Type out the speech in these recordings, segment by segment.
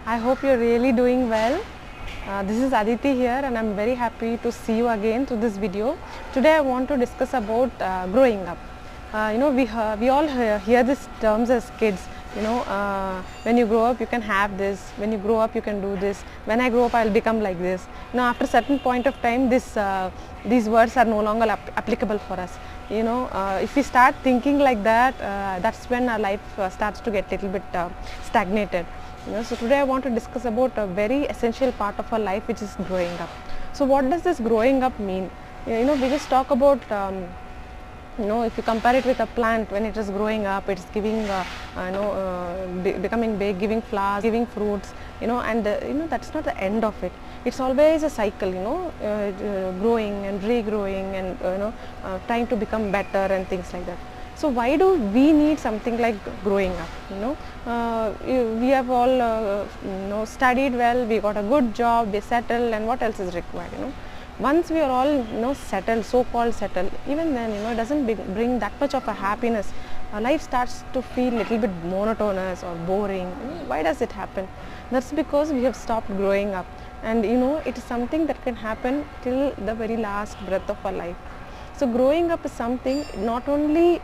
I hope you're really doing well. This is Aditi here and I'm very happy to see you again through this video. Today I want to discuss about growing up. We all hear these terms as kids. When you grow up you can have this, when you grow up you can do this, when I grow up I'll become like this. After a certain point of time these words are no longer applicable for us. If we start thinking like that, that's when our life starts to get a little bit stagnated. So today I want to discuss about a very essential part of our life, which is growing up. So what does this growing up mean? We just talk about if you compare it with a plant, when it is growing up, it's giving becoming big, giving flowers, giving fruits, and that's not the end of it. It's always a cycle, growing and regrowing and trying to become better and things like that. So why do we need something like growing up? We have all studied well, we got a good job, we settled, and what else is required? Once we are all settled, so-called settled, even then it doesn't bring that much of a happiness. Our life starts to feel a little bit monotonous or boring. Why does it happen? That's because we have stopped growing up, and it is something that can happen till the very last breath of our life. So growing up is something not only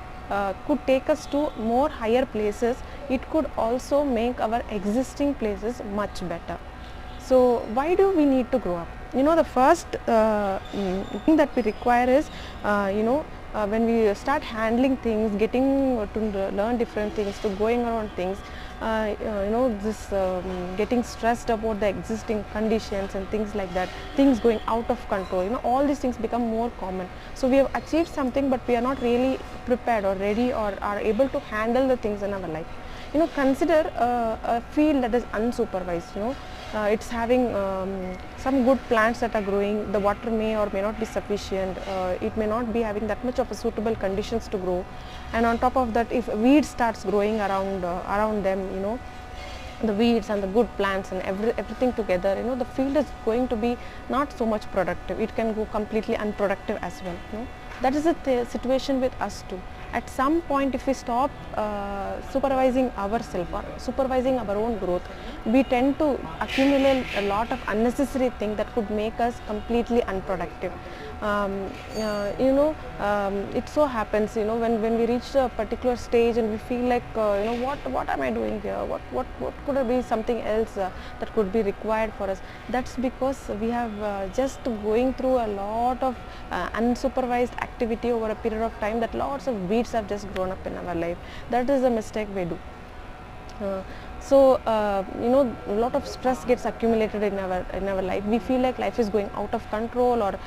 could take us to more higher places, it could also make our existing places much better. So why do we need to grow up? The first thing that we require is when we start handling things, getting to learn different things, to going around things, getting stressed about the existing conditions and things like that, things going out of control, all these things become more common. So we have achieved something, but we are not really prepared or ready or are able to handle the things in our life. Consider a field that is unsupervised. It's having some good plants that are growing. The water may or may not be sufficient. It may not be having that much of a suitable conditions to grow. And on top of that, if weed starts growing around them, the weeds and the good plants and everything together, the field is going to be not so much productive. It can go completely unproductive as well. That is the situation with us too. At some point, if we stop supervising ourselves or supervising our own growth, we tend to accumulate a lot of unnecessary things that could make us completely unproductive. It so happens, when we reach a particular stage and we feel like, what am I doing here? What could be something else that could be required for us? That's because we have just going through a lot of unsupervised activity over a period of time, that lots of weeds have just grown up in our life. That is a mistake we do. A lot of stress gets accumulated in our life. We feel like life is going out of control, or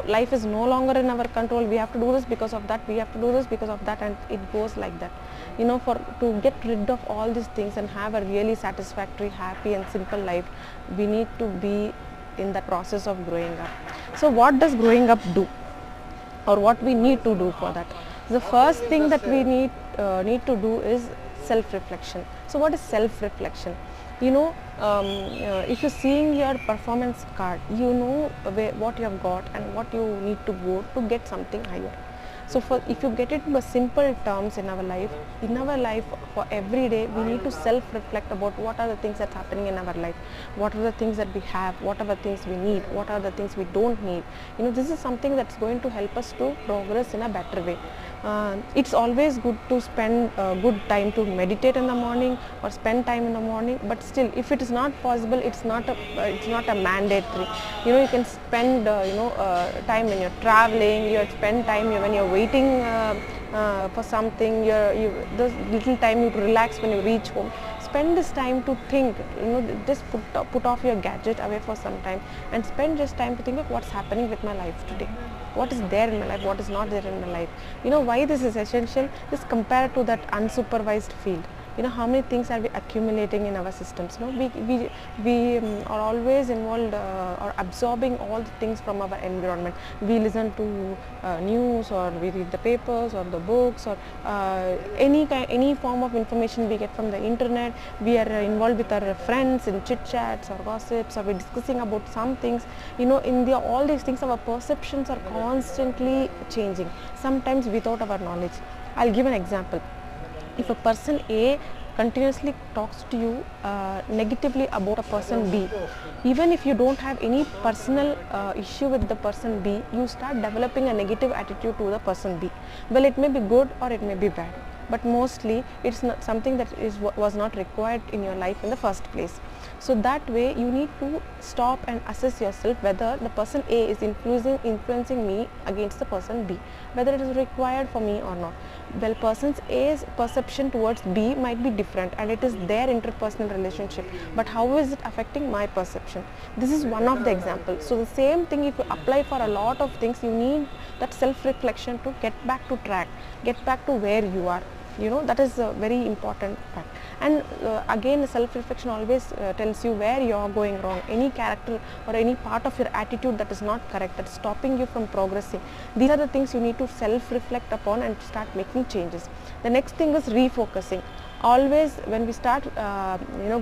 life is no longer in our control. We have to do this because of that, we have to do this because of that, and it goes like that. To get rid of all these things and have a really satisfactory, happy and simple life, we need to be in the process of growing up. So what does growing up do, or what we need to do for that? The first thing that we need to do is self-reflection. So what is self-reflection? If you're seeing your performance card, you know what you have got and what you need to go to get something higher. So if you get it in simple terms in our life for every day, we need to self-reflect about what are the things that's happening in our life, what are the things that we have, what are the things we need, what are the things we don't need. This is something that's going to help us to progress in a better way. It's always good to spend good time to meditate in the morning or spend time in the morning, but still, if it is not possible, it's not a mandatory. You can spend time when you're traveling, you spend time when you're waiting for something, this little time you relax when you reach home. Spend this time to think, just put off your gadget away for some time and spend just time to think of what's happening with my life today. What is there in my life, what is not there in my life. Why this is essential? Just compare to that unsupervised field. How many things are we accumulating in our systems? We are always involved or absorbing all the things from our environment. We listen to news, or we read the papers or the books, or any form of information we get from the internet. We are involved with our friends in chit chats or gossips, or we're discussing about some things. All these things, our perceptions are constantly changing, sometimes without our knowledge. I'll give an example. If a person A continuously talks to you negatively about a person B, even if you don't have any personal issue with the person B, you start developing a negative attitude to the person B. Well, it may be good or it may be bad, but mostly it's not something that was not required in your life in the first place. So that way you need to stop and assess yourself whether the person A is influencing me against the person B, whether it is required for me or not. Well, person A's perception towards B might be different and it is their interpersonal relationship, but how is it affecting my perception? This is one of the examples. So the same thing, if you apply for a lot of things, you need that self-reflection to get back to track, get back to where you are. That is a very important fact. And again, self-reflection always tells you where you are going wrong, any character or any part of your attitude that is not correct, that's stopping you from progressing. These are the things you need to self-reflect upon and start making changes. The next thing is refocusing. Always when we start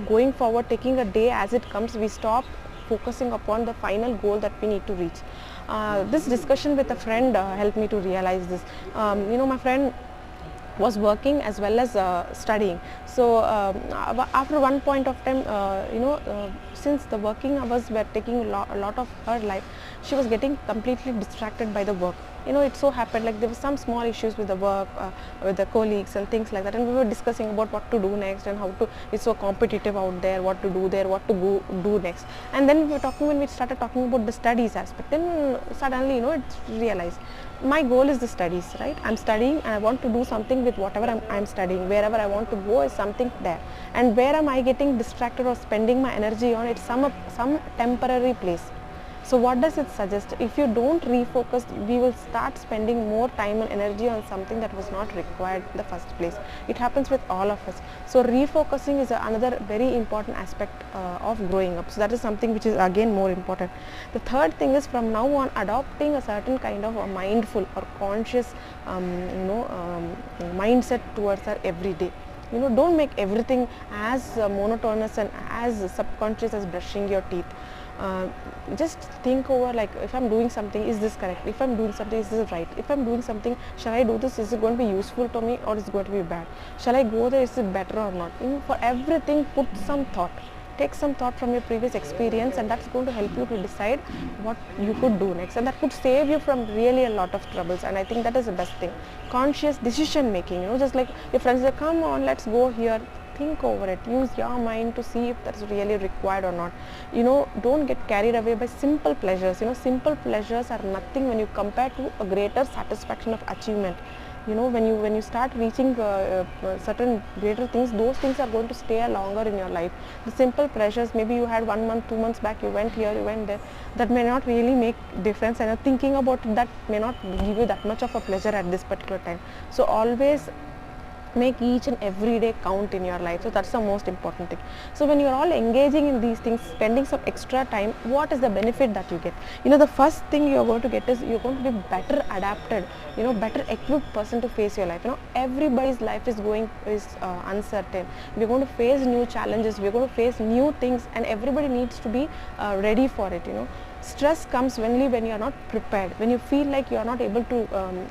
going forward, taking a day as it comes, we stop focusing upon the final goal that we need to reach. This discussion with a friend helped me to realize this. My friend was working as well as studying. So after one point of time, since the working hours were taking a lot of her life, she was getting completely distracted by the work. It so happened like there were some small issues with the work, with the colleagues and things like that, and we were discussing about what to do next and how to, it's so competitive out there, what to do there, what to go do next. And then when we started talking about the studies aspect, then suddenly it's realized my goal is the studies, right? I'm studying and I want to do something with whatever I'm studying. Wherever I want to go is something there, and where am I getting distracted or spending my energy on? It's some temporary place. So what does it suggest? If you don't refocus, we will start spending more time and energy on something that was not required in the first place. It happens with all of us. So refocusing is another very important aspect of growing up. So that is something which is again more important. The third thing is, from now on, adopting a certain kind of a mindful or conscious mindset towards our everyday. Don't make everything as monotonous and as subconscious as brushing your teeth. Just think over, like, if I'm doing something, is this correct? If I'm doing something, is this right? If I'm doing something, shall I do this? Is it going to be useful to me or is it going to be bad? Shall I go there? Is it better or not? For everything, put some thought. Take some thought from your previous experience, and that's going to help you to decide what you could do next, and that could save you from really a lot of troubles. And I think that is the best thing. Conscious decision making, just like your friends say, come on, let's go here. Think over it. Use your mind to see if that's really required or not. Don't get carried away by simple pleasures. Simple pleasures are nothing when you compare to a greater satisfaction of achievement. When you start reaching certain greater things, those things are going to stay longer in your life. The simple pleasures, maybe you had 1 month, 2 months back, you went here, you went there, that may not really make difference, and thinking about it, that may not give you that much of a pleasure at this particular time. So always make each and every day count in your life. So that's the most important thing. So when you're all engaging in these things, spending some extra time, what is the benefit that you get? The first thing you're going to get is you're going to be better adapted, better equipped person to face your life. Everybody's life is uncertain. We're going to face new challenges, we're going to face new things, and everybody needs to be ready for it. Stress comes only when you are not prepared, when you feel like you are not able to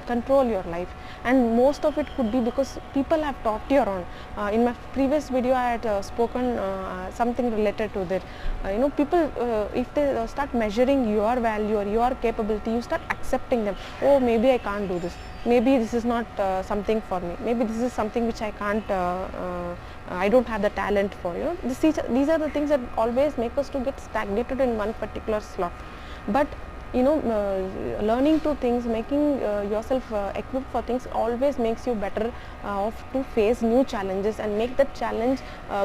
control your life, and most of it could be because people have talked you around. In my previous video, I had spoken something related to that. People, if they start measuring your value or your capability, you start accepting them. Oh, maybe I can't do this. Maybe this is not something for me. Maybe this is something which I can't. I don't have the talent for. These are the things that always make us to get stagnated in one particular slot. But learning to things, making yourself equipped for things, always makes you better off to face new challenges and make that challenge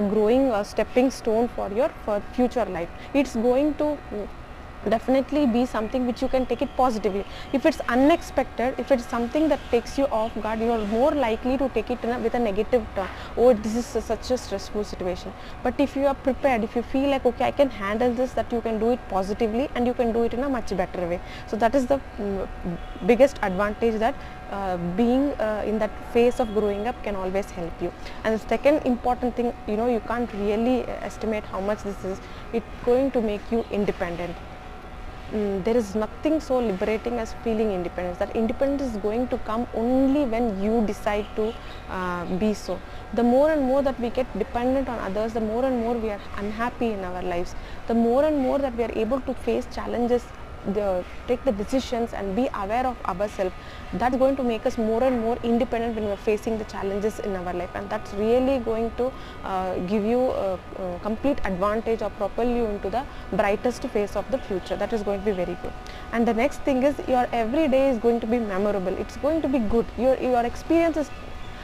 growing a stepping stone for your future life. It's going to definitely be something which you can take it positively. If it's unexpected, if it's something that takes you off guard, you are more likely to take it with a negative turn. Oh, this is such a stressful situation. But if you are prepared, if you feel like, okay, I can handle this, that you can do it positively and you can do it in a much better way. So that is the biggest advantage that being in that phase of growing up can always help you. And the second important thing, you can't really estimate how much this is. It's going to make you independent. there is nothing so liberating as feeling independence. That independence is going to come only when you decide to be so. The more and more that we get dependent on others, the more and more we are unhappy in our lives. The more and more that we are able to face challenges, take the decisions and be aware of ourselves, that's going to make us more and more independent when we are facing the challenges in our life, and that's really going to give you a complete advantage or propel you into the brightest phase of the future. That is going to be very good. And the next thing is, your every day is going to be memorable. It's going to be good. Your experience is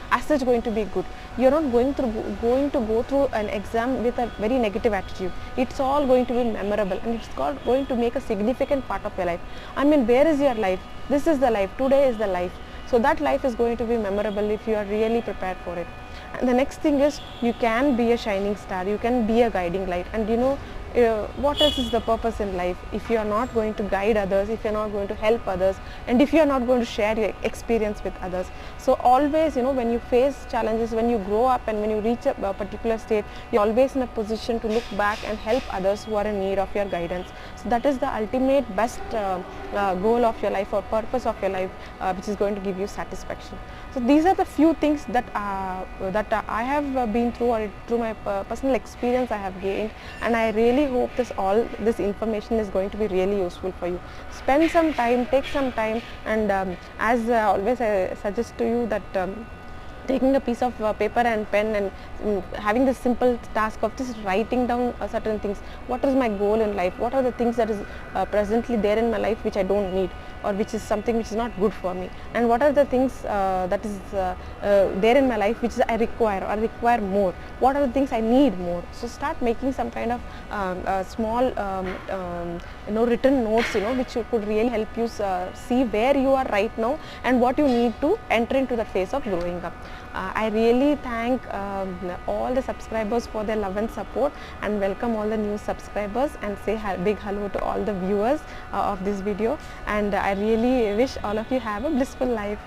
as such going to be good. You're not going to go through an exam with a very negative attitude. It's all going to be memorable, and it's going to make a significant part of your life. I mean, where is your life? This is the life. Today is the life. So that life is going to be memorable if you are really prepared for it. And the next thing is, you can be a shining star. You can be a guiding light. And what else is the purpose in life if you are not going to guide others, if you are not going to help others, and if you are not going to share your experience with others? So always, when you face challenges, when you grow up and when you reach a particular state, you're always in a position to look back and help others who are in need of your guidance. So that is the ultimate best goal of your life or purpose of your life, which is going to give you satisfaction. So these are the few things that I have been through, or through my personal experience I have gained, and I really hope this information is going to be really useful for you. Spend some time, take some time, and as always I suggest to you that taking a piece of paper and pen and having the simple task of just writing down certain things. What is my goal in life? What are the things that is presently there in my life which I don't need, or which is something which is not good for me? And what are the things that is there in my life which I require more? What are the things I need more? So start making some kind of small written notes, which could really help you see where you are right now and what you need to enter into the phase of growing up. I really thank all the subscribers for their love and support, and welcome all the new subscribers, and say big hello to all the viewers of this video, and I really wish all of you have a blissful life.